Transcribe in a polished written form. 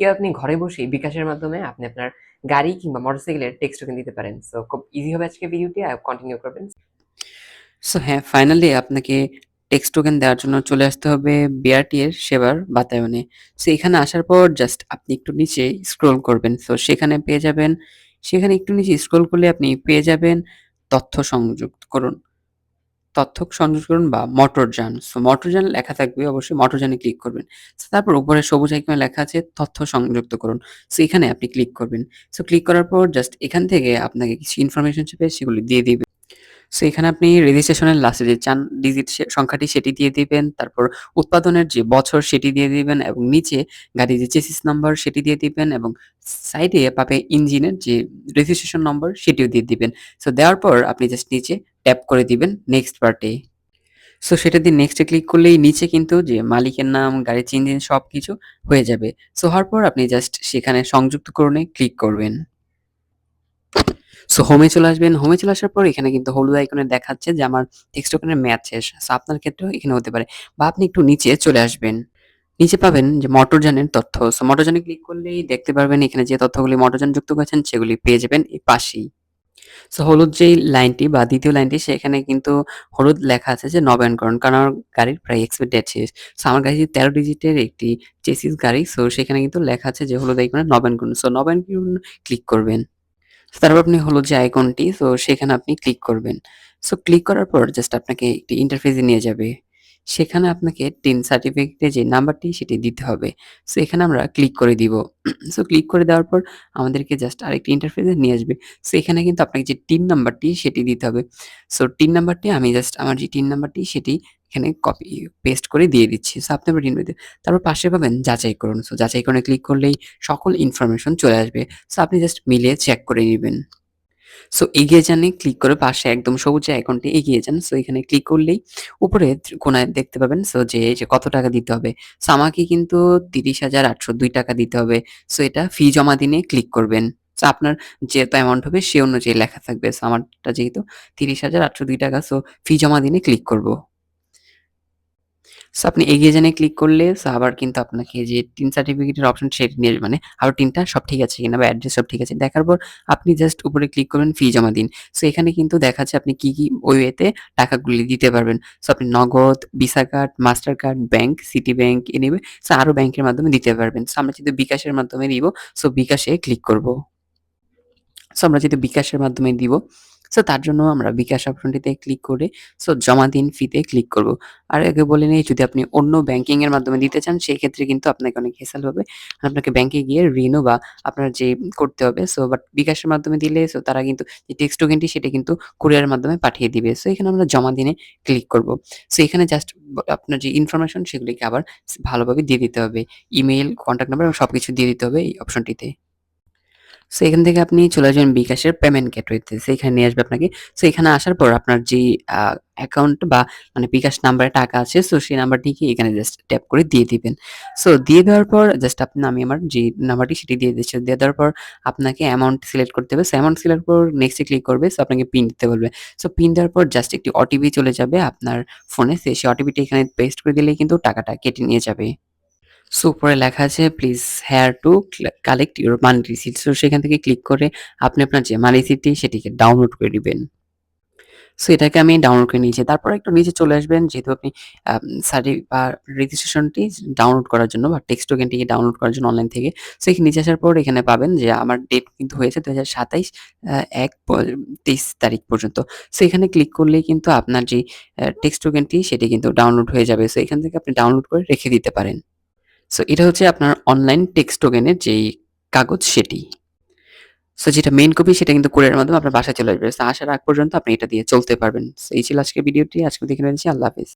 কেউ আপনি ঘরে বসেই বিকাশের মাধ্যমে আপনি আপনার গাড়ি কিংবা মোটরসাইকেলের টেক্সট টোকেন দিতে পারেন। সো খুব ইজি হবে আজকে ভিডিওটি কন্টিনিউ করবেন। সো হ্যাঁ, ফাইনালি আপনাকে টেক্সট টোকেন দেওয়ার জন্য চলে আসতে হবে বিআরটি এর সেবার বাতায়নে। সো এখানে আসার পর জাস্ট আপনি একটু নিচে স্ক্রল করবেন। সো সেখানে পেয়ে যাবেন, সেখানে একটু নিচে স্ক্রল করলে আপনি পেয়ে যাবেন তথ্য সংযুক্ত করুন। তথ্য সংযোগ করুন বা মোটরযান। সো মোটরযান লেখা থাকবে, অবশ্যই মোটরযানে ক্লিক করবেন। সো তারপর উপরে সবুজ আইকনে লেখা আছে তথ্য সংযুক্ত করুন। সো এখানে আপনি ক্লিক করবেন। সো ক্লিক করার পর জাস্ট এখান থেকে আপনাকে কিছু ইনফরমেশন চাইবে, সেগুলি দিয়ে দিবেন। সো এখানে আপনি রেজিস্ট্রেশনের লাস্টে যে ৪ ডিজিট সংখ্যাটি সেটি দিয়ে দিবেন। তারপর উৎপাদনের যে বছর সেটি দিয়ে দিবেন এবং নিচে গাড়ির যে চেসিস নাম্বার সেটি দিয়ে দিবেন এবং সাইডে পাবে ইঞ্জিনের যে রেজিস্ট্রেশন নম্বর সেটিও দিয়ে দিবেন। সো দেওয়ার পর আপনি জাস্ট নিচে ট্যাপ করে দিবেন নেক্সট পার্টে। সো সেটা দিয়ে নেক্সটে ক্লিক করলেই নিচে কিন্তু যে মালিকের নাম, গাড়ির ইঞ্জিন সবকিছু হয়ে যাবে। সো হওয়ার পর আপনি জাস্ট সেখানে সংযুক্তকরণে ক্লিক করবেন। সো হোমে চলে আসবেন। হোমে চলে আসার পর এখানে কিন্তু হলুদ আইকনে দেখাচ্ছে যে আমার টেক্সট টোকেনের মেয়াদ শেষ। সো আপনার ক্ষেত্রেও এখানে হতে পারে বা আপনি একটু নিচে চলে আসবেন। নিচে পাবেন যে মোটরযানের তথ্য। সো মোটরযানে ক্লিক করলেই দেখতে পারবেন এখানে যে তথ্যগুলি মোটরযান যুক্ত করেছেন সেগুলি পেয়ে যাবেন এই পাশেই। সো হলুদ যেই লাইনটি বা দ্বিতীয় লাইনটি সেখানে কিন্তু হলুদ লেখা আছে যে নবায়নকরণ। কারণ আমার গাড়ির প্রায় এক্সপায়ার ডেট শেষ। সো আমার গাড়ি ১৩ ডিজিটের একটি চেসিস গাড়ি। সো সেখানে কিন্তু লেখা আছে যে হলুদ আইকনে নবায়নকরণ। সো নবায়নকরণ ক্লিক করবেন। তারপর আপনি হলো যে আইকনটি, সো সেখানে আপনি ক্লিক করবেন। সো ক্লিক করার পর জাস্ট আপনাকে একটি ইন্টারফেসে নিয়ে যাবে। সেখানে আপনাকে টিন সার্টিফিকেটের যে নাম্বারটি সেটি দিতে হবে। সো এখানে আমরা ক্লিক করে দিব। সো ক্লিক করে দেওয়ার পর আমাদেরকে জাস্ট আরেকটি ইন্টারফেসে নিয়ে আসবে। সো এখানে কিন্তু আপনাকে যে টিন নাম্বারটি সেটি দিতে হবে। সো টিন নাম্বারটি আমি জাস্ট আমার যে টিন নাম্বারটি সেটি এখানে কপি পেস্ট করে দিয়ে দিচ্ছি। সো আপনি আবার টিন তারপর পাশে পাবেন যাচাই করুন। সো যাচাইকরণে ক্লিক করলেই সকল ইনফরমেশন চলে আসবে। সো আপনি জাস্ট মিলিয়ে চেক করে নিবেন। সো এগিয়ে যানে ক্লিক করে পাশে একদম সবুজ যে আইকনটি এগিয়ে যান। সো এখানে ক্লিক করলেই উপরে কোণায় দেখতে পাবেন সো যে কত টাকা দিতে হবে। সো আমাকে কিন্তু ৳৩০,৮০২ দিতে হবে। সো এটা ফি জমা দিনে ক্লিক করবেন। সো আপনার যেত অ্যামাউন্ট হবে সে অনুযায়ী লেখা থাকবে। সো আমারটা যেহেতু ৳৩০,৮০২ সো ফি জমা দিনে ক্লিক করব। সো আপনি এগিয়ে যানে ক্লিক করলে সো আবার কিন্তু আপনাকে যে টিন সার্টিফিকেটের অপশন সেটি নিয়ে আসবে। মানে আরো টিনটা সব ঠিক আছে কিনা বা অ্যাড্রেস সব ঠিক আছে। দেখার পর আপনি জাস্ট উপরে ক্লিক করবেন ফি জমা দিন। সো এখানে কিন্তু দেখাচ্ছে আপনি কি ওই ওয়েতে টাকাগুলি দিতে পারবেন। সো আপনি নগদ, visa card, master card, bank, city bank anyway so আরো ব্যাংকের মাধ্যমে দিতে পারবেন। সো আমরা যেহেতু বিকাশের মাধ্যমে দিব সো বিকাশে ক্লিক করব। সো আমরা যেহেতু বিকাশের মাধ্যমে দিব, সো তার জন্য আমরা বিকাশ অপশনটিতে ক্লিক করে সো জমা দিন ফিতে ক্লিক করব। আর আগে বলে নেই যদি আপনি অন্য ব্যাংকিং এর মাধ্যমে দিতে চান সেক্ষেত্রে কিন্তু আপনাকে অনেক হেসেল হবে। আপনাকে ব্যাংকে গিয়ে রিনিউ বা আপনার যে করতে হবে। সো বাট বিকাশের মাধ্যমে দিলে সো তারা কিন্তু যে টেক্সট টোকেনটি সেটা কিন্তু কুরিয়ারের মাধ্যমে পাঠিয়ে দিবে। সো এখানে আমরা জমা দিনে ক্লিক করব। সো এখানে জাস্ট আপনার যে ইনফরমেশন সেগুলিকে আবার ভালোভাবে দিয়ে দিতে হবে। ইমেইল, কনট্যাক্ট নাম্বার এবং সবকিছু দিয়ে দিতে হবে এই অপশনটিতে। সো এখান থেকে আপনি চলে আসবেন বিকাশের পেমেন্ট গেটওয়েতে। সো এখানে নিয়ে আসবে আপনাকে। সো এখানে আসার পর আপনার যেই অ্যাকাউন্ট বা মানে বিকাশ নাম্বারে টাকা আছে সো সেই নাম্বারটিকে এখানে জাস্ট ট্যাপ করে দিয়ে দিবেন। সো দিয়ে দেওয়ার পর জাস্ট আমি আমার যে নাম্বারটি সেটি দিয়ে দিচ্ছি। দিয়ে দেওয়ার পর আপনাকে অ্যামাউন্ট সিলেক্ট করতে হবে। সো অ্যামাউন্ট সিলেক্ট করে নেক্সট এ ক্লিক করবে। সো আপনাকে পিন দিতে বলবে। সো পিন দেওয়ার পর জাস্ট একটি ওটিপি চলে যাবে আপনার ফোনে। সেই ওটিপিটি এখানে পেস্ট করে দিলেই কিন্তু টাকাটা কেটে নিয়ে যাবে। সো উপরে লেখা আছে please hair to collect your money receipt. So সেখান থেকে ক্লিক করে আপনি আপনার যে মানি রিসিটটি সেটিকে ডাউনলোড করে নিবেন। সো এটাকে আমি ডাউনলোড করে নিয়েছি। তারপর একটু নিচে চলে আসবেন যেহেতু আপনি সার্টি বা রেজিস্ট্রেশনটি ডাউনলোড করার জন্য বা টেক্সট টোকেনটিকে ডাউনলোড করার জন্য অনলাইন থেকে। সো এখানে নিচে আসার পর এখানে পাবেন যে আমার ডেট কিন্তু হয়েছে ২০২৭ ১-২৩ তারিখ পর্যন্ত। সো এখানে ক্লিক করলেই কিন্তু আপনার যে টেক্সট টোকেনটি সেটি কিন্তু ডাউনলোড হয়ে যাবে। সো এখান থেকে আপনি ডাউনলোড করে রেখে দিতে পারেন। সো এটা হচ্ছে আপনার অনলাইন টেক্সট টোকেনের যেই কাগজ সেটি। সো যেটা মেইন কপি সেটা কিন্তু কুরিয়ারের মাধ্যমে আপনার বাসায় চলে আসবে। সো আসার আগ পর্যন্ত আপনি এটা দিয়ে চলতে পারবেন। সো এই ছিল আজকের ভিডিওটি। আজকে দেখে নিয়েছি। আল্লাহ হাফেজ।